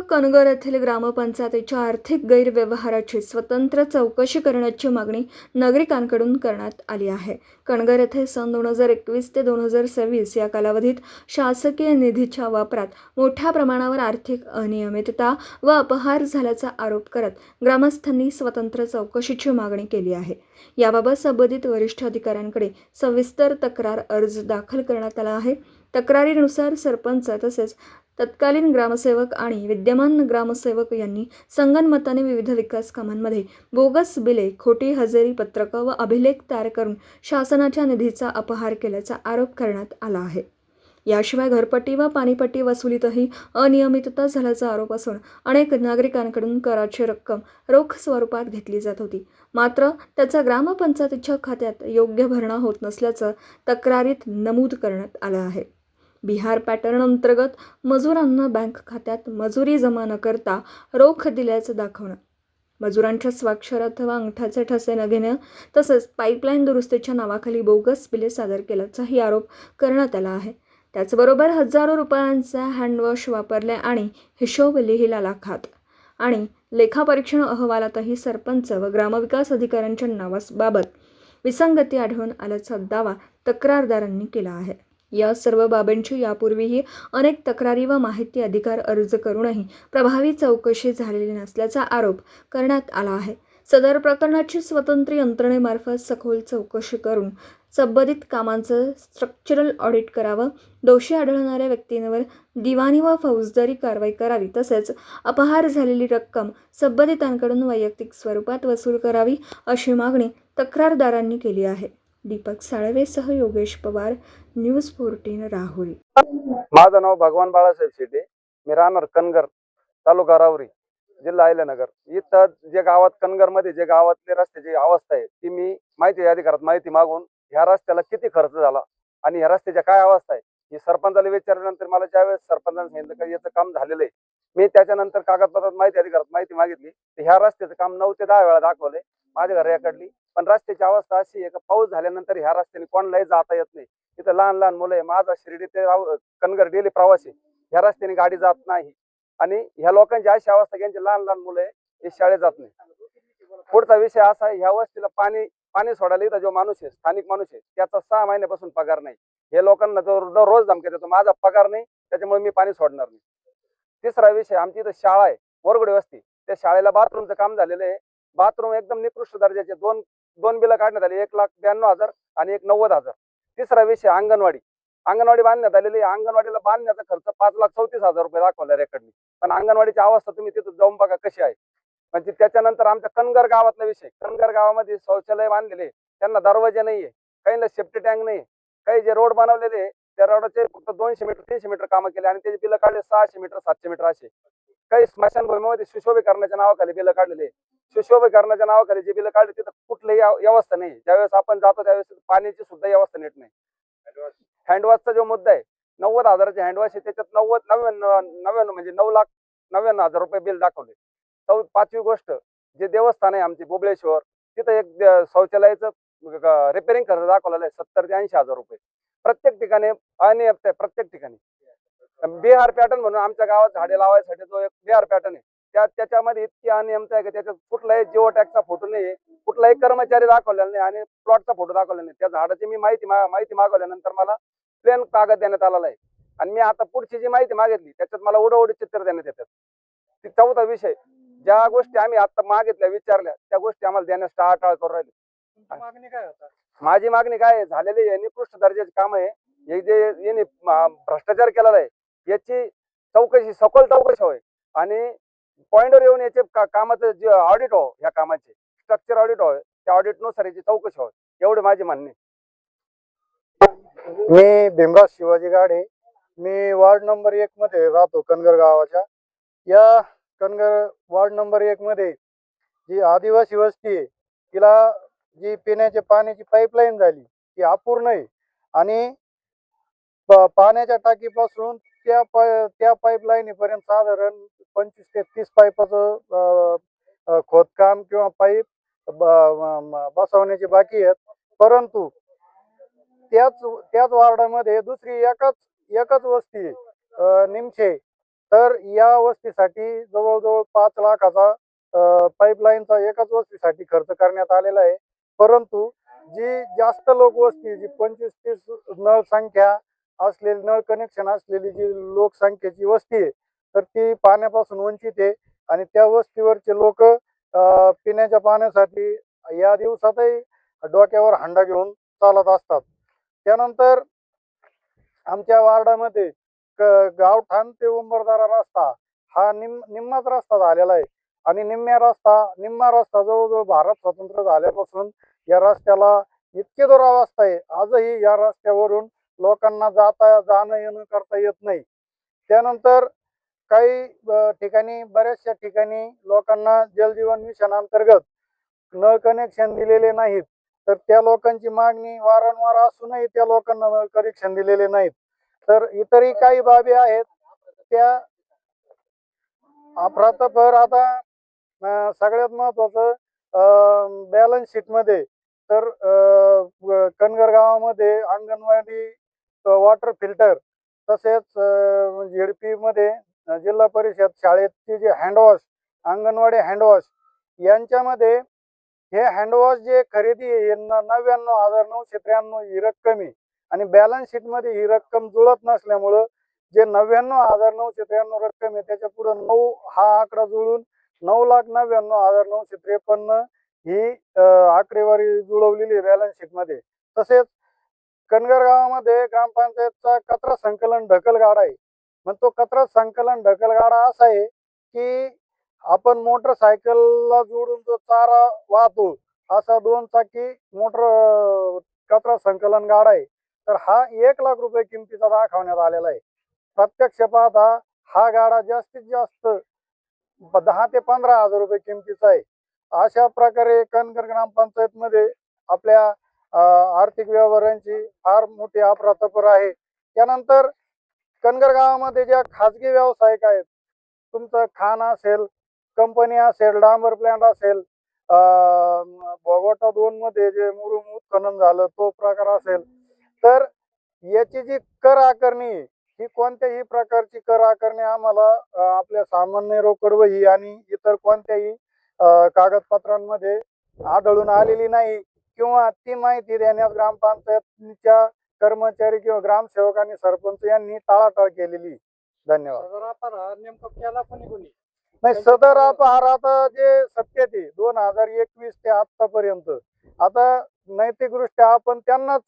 कणगर येथील ग्रामपंचायतीच्या आर्थिक गैरव्यवहाराची स्वतंत्र चौकशी करण्याची मागणी नागरिकांकडून करण्यात आली आहे. कणगर येथे सन 2021 ते 2026 या कालावधीत शासकीय निधीच्या वापरात मोठ्या प्रमाणावर आर्थिक अनियमितता व अपहार झाल्याचा आरोप करत ग्रामस्थांनी स्वतंत्र चौकशीची मागणी केली आहे. याबाबत संबंधित वरिष्ठ अधिकाऱ्यांकडे सविस्तर तक्रार अर्ज दाखल करण्यात आला आहे. तक्रारीनुसार सरपंच तसेच तत्कालीन ग्रामसेवक आणि विद्यमान ग्रामसेवक यांनी संगनमताने विविध विकास कामांमध्ये बोगस बिले, खोटी हजेरी पत्रकं व अभिलेख तयार करून शासनाच्या निधीचा अपहार केल्याचा आरोप करण्यात आला आहे. याशिवाय घरपट्टी व पाणीपट्टी वसुलीतही अनियमितता झाल्याचा आरोप असून अनेक नागरिकांकडून कराची रक्कम रोख स्वरूपात घेतली जात होती, मात्र त्याचा ग्रामपंचायतीच्या खात्यात योग्य भरणा होत नसल्याचं तक्रारीत नमूद करण्यात आलं आहे. बिहार पॅटर्न अंतर्गत मजुरांना बँक खात्यात मजुरी जमा न करता रोख दिल्याचं दाखवणं, मजुरांच्या स्वाक्षर अथवा अंगठाचे ठसे न घेणं तसंच पाईपलाईन दुरुस्तीच्या नावाखाली बोगस बिले सादर केल्याचाही आरोप करण्यात आला आहे. त्याचबरोबर हजारो रुपयांचा हँडवॉश वापरले आणि हिशोब लिहिला लाखात आणि लेखापरीक्षण अहवालातही सरपंच व ग्रामविकास अधिकाऱ्यांच्या नावाबाबत विसंगती आढळून आल्याचा दावा तक्रारदारांनी केला आहे. या सर्व बाबींची यापूर्वीही अनेक तक्रारी व माहिती अधिकार अर्ज करूनही प्रभावी चौकशी झालेली नसल्याचा आरोप करण्यात आला आहे. सदर प्रकरणाची स्वतंत्र यंत्रणेमार्फत सखोल चौकशी करून संबंधित कामांचं स्ट्रक्चरल ऑडिट करावं, दोषी आढळणाऱ्या व्यक्तींवर दिवाणी व फौजदारी कारवाई करावी तसेच अपहार झालेली रक्कम संबंधितांकडून वैयक्तिक स्वरूपात वसूल करावी अशी मागणी तक्रारदारांनी केली आहे. दीपक साळवेसह योगेश पवार, न्यूज 14 राहुरी. माझं नाव भगवान बाळासाहेब शेटे. मी राहणार कणगर, तालुका राहुरी, जिल्हा अहिल्यानगर. इथं जे गावात कणगरमध्ये जे गावातले रस्त्याची अवस्था आहे ती मी माहिती अधिकारात माहिती मागून ह्या रस्त्याला किती खर्च झाला आणि ह्या रस्त्याच्या काय अवस्था आहे ही सरपंचाला विचारल्यानंतर मला ज्यावेळेस सरपंचाने सांगितलं की याचं काम झालेलं आहे, मी त्याच्यानंतर कागदपत्रात माहिती अधिकारात माहिती मागितली. तर ह्या रस्त्याचं काम 9 ते 10 वेळा दाखवलंय माझ्या घराकडली. पण रस्त्याची अवस्था अशी आहे की पाऊस झाल्यानंतर ह्या रस्त्याने कोणालाही जाता येत नाही. इथं लहान लहान मुलं आहे. माझा शिर्डी ते कणगर डेली प्रवास आहे. ह्या रस्त्याने गाडी जात नाही आणि ह्या लोकांची अशी अवस्था की यांचे लहान लहान मुलं आहे हे शाळेत जात नाही. पुढचा विषय असा आहे, ह्या वस्तीला पाणी सोडायला इथं जो माणूस आहे, स्थानिक माणूस आहे, त्याचा 6 महिन्यापासून पगार नाही. हे लोकांना जो रोज धमकी देतो माझा पगार नाही त्याच्यामुळे मी पाणी सोडणार नाही. तिसरा विषय, आमची इथं शाळा आहे वरगुडे वस्ती, त्या शाळेला बाथरूमचं काम झालेलं आहे. बाथरूम एकदम निकृष्ट दर्जाचे, दोन बिलं काढण्यात आली, 1,92,000 आणि 1,90,000. तिसरा विषय अंगणवाडी बांधण्यात आलेली आहे. अंगणवाडीला बांधण्याचा खर्च 5,34,000 रुपये दाखवला रेकॉर्डनी. पण अंगणवाडीची अवस्था तुम्ही तिथं जाऊन बघा कशी आहे. म्हणजे त्याच्यानंतर आमच्या कणगर गावातला विषय, कणगर गावामध्ये शौचालय बांधलेले, त्यांना दरवाजे नाहीये, काहींना सेफ्टी टँक नाही. काही जे रोड बनवलेले त्या रोडचे फक्त 200 मीटर 300 मीटर कामं केले आणि त्याचे बिलं काढले 600 मीटर 700 मीटर असे. काही स्मशानभूमीमध्ये सुशोभीकरणाच्या नावाखाली बिलं काढलेले. सुशोभीकरणाच्या नावाखाली जे बिलं काढले तिथं कुठलीही व्यवस्था नाही. ज्यावेळेस आपण जातो त्यावेळेस पाण्याची सुद्धा व्यवस्था नीट नाही. हँडवॉशचा जो मुद्दा आहे, 90,000चे हँडवॉश आहे, त्याच्यात 99 म्हणजे 9,99,000 रुपये बिल दाखवले. पाचवी गोष्ट, जे देवस्थान आहे आमचे बोबळेश्वर, तिथं एक शौचालयाचं रिपेअरिंग खर्च दाखवलेला आहे 70,000 ते 80,000 रुपये. प्रत्येक ठिकाणी अनियमित आहे. प्रत्येक ठिकाणी बिहार पॅटर्न म्हणून आमच्या गावात झाडे लावायसाठी जो एक बिहार पॅटर्न आहे त्याच्यामध्ये इतकी अनियमितता आहे की त्याच्यात कुठलाही जिओ टॅगचा फोटो नाही, कुठलाही कर्मचारी दाखवलेला नाही आणि प्लॉटचा फोटो दाखवलेला नाही. त्या झाडाची मी माहिती मागवल्यानंतर मला प्लेन कागद देण्यात आलेला आहे आणि मी आता पुढची जी माहिती मागितली त्याच्यात मला उडवडी चित्र देण्यात येतात. चौथा विषय, ज्या गोष्टी आम्ही आता मागितल्या विचारल्या त्या गोष्टी आम्हाला देण्यास टाळाटाळ करू राहिली. माझी मागणी काय झालेली, निकृष्ट दर्जाचे काम आहे, हे जे यांनी भ्रष्टाचार केलेला आहे याची चौकशी, सखोल चौकशी होय आणि पॉइंटवर येऊन याचे कामाचं जे ऑडिट हो, ह्या कामाचे स्ट्रक्चर ऑडिट होय, त्या ऑडिटनुसार याची चौकशी होय, एवढे माझे म्हणणे. मी भीमराज शिवाजी गाडे. मी वार्ड नंबर 1 मध्ये राहतो कणगर गावाच्या. या कणगर वार्ड नंबर 1 मध्ये जी आदिवासी वस्ती आहे तिला जी पिण्याच्या पाण्याची पाईपलाईन झाली ती अपूर्ण आहे आणि पाण्याच्या टाकीपासून त्या पाईपलाईन पर्यंत साधारण 25 ते 30 पाईपाचं खोदकाम किंवा पाईप बसवण्याचे बाकी आहेत. परंतु त्याच वार्डामध्ये दुसरी एकच वस्ती निमशे तर या वस्तीसाठी जवळजवळ 5 लाखाचा पाईपलाईनचा एकाच वस्तीसाठी खर्च करण्यात आलेला आहे. परंतु जी जास्त लोकवस्ती, जी 25-30 नळ संख्या असलेली, नळ कनेक्शन असलेली जी लोकसंख्येची वस्ती आहे, तर ती पाण्यापासून वंचित आहे आणि त्या वस्तीवरचे लोक पिण्याच्या पाण्यासाठी या दिवसातही डोक्यावर हंडा घेऊन चालत असतात. त्यानंतर आमच्या वार्डामध्ये गावठाण ते उंबरदरा रस्ता हा निम्माच रस्ता झालेला आहे आणि निम्मा रस्ता जवळजवळ भारत स्वतंत्र झाल्यापासून या रस्त्याला इतकी दुरावस्था आहे. आजही या रस्त्यावरून लोकांना जाणं येणं करता येत नाही. त्यानंतर काही ठिकाणी, बऱ्याचशा ठिकाणी लोकांना जलजीवन मिशन अंतर्गत नळ कनेक्शन दिलेले नाहीत. तर त्या लोकांची मागणी वारंवार असूनही त्या लोकांना नळ कनेक्शन दिलेले नाहीत. तर इतरही काही बाबी आहेत त्या अफरातफर. आता सगळ्यात महत्वाचं बॅलन्स शीट मध्ये तर कनगर गावामध्ये अंगणवाडी वॉटर फिल्टर, तसेच झेडपी मध्ये जिल्हा परिषद शाळेची जे हँडवॉश, अंगणवाडी हँडवॉश यांच्यामध्ये हे हँडवॉश जे खरेदी आहे 99,993 ही रक्कम आहे आणि बॅलन्स शीट मध्ये ही रक्कम जुळत नसल्यामुळं जे 99,993 रक्कम आहे त्याच्या पुढे 9 हा आकडा जुळून 9,99,953 ही आकडेवारी जुळवलेली बॅलन्स शीट मध्ये. तसेच कनगर गावामध्ये ग्रामपंचायतचा कचरा संकलन ढकल गाडा आहे. मग तो कचरा संकलन ढकल गाडा असा आहे की आपण मोटरसायकलला जोडून जो चारा वाहतो असा 2 चाकी मोटर कचरा संकलन गाडा आहे. तर हा 1 लाख रुपये किमतीचा दाखवण्यात आलेला आहे. प्रत्यक्ष पाहता हा गाडा जास्तीत जास्त 10 ते 15,000 रुपये किमतीचा आहे. अशा प्रकारे कनगर ग्रामपंचायत मध्ये आपल्या आर्थिक व्यवहारांची फार मोठी अफरातफर आहे. त्यानंतर कनगर गावामध्ये ज्या खाजगी व्यावसायिक आहेत, तुमचं खाण असेल, कंपनी असेल, डांबर प्लांट असेल, भोगवटा 2 मध्ये जे मुरुम उत्खनन झालं तो प्रकार असेल, तर याची जी कर आकारणी ही कोणत्याही प्रकारची कर आकारणी आम्हाला आपल्या सामान्य रोकड वही आणि इतर कोणत्याही कागदपत्रांमध्ये आढळून आलेली नाही किंवा ती माहिती देण्यास ग्रामपंचायतीच्या कर्मचारी किंवा ग्रामसेवक आणि सरपंच यांनी टाळाटाळ केलेली. धन्यवाद. नेमकं केला कोणी नाही, सदर अपहार आता जे सत्य ते 2021 ते आतापर्यंत आता नैतिकदृष्ट्या आपण त्यांनाच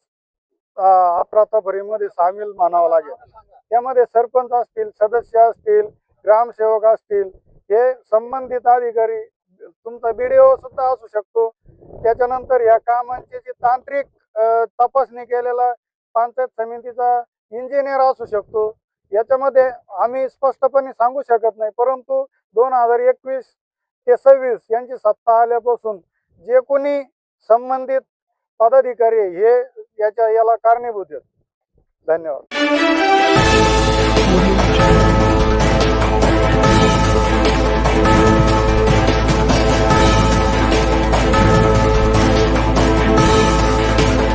अफरातफरीमध्ये सामील मानावं लागेल. त्यामध्ये सरपंच असतील, सदस्य असतील, ग्रामसेवक असतील, हे संबंधित अधिकारी, तुमचा BDO सुद्धा असू शकतो. त्याच्यानंतर या कामांची जी तांत्रिक तपासणी केलेला पंचायत समितीचा इंजिनियर असू शकतो. याच्यामध्ये आम्ही स्पष्टपणे सांगू शकत नाही, परंतु 2021 ते 26 यांची सत्ता आल्यापासून जे कोणी संबंधित पदाधिकारी हे याला कारणीभूत आहेत. धन्यवाद.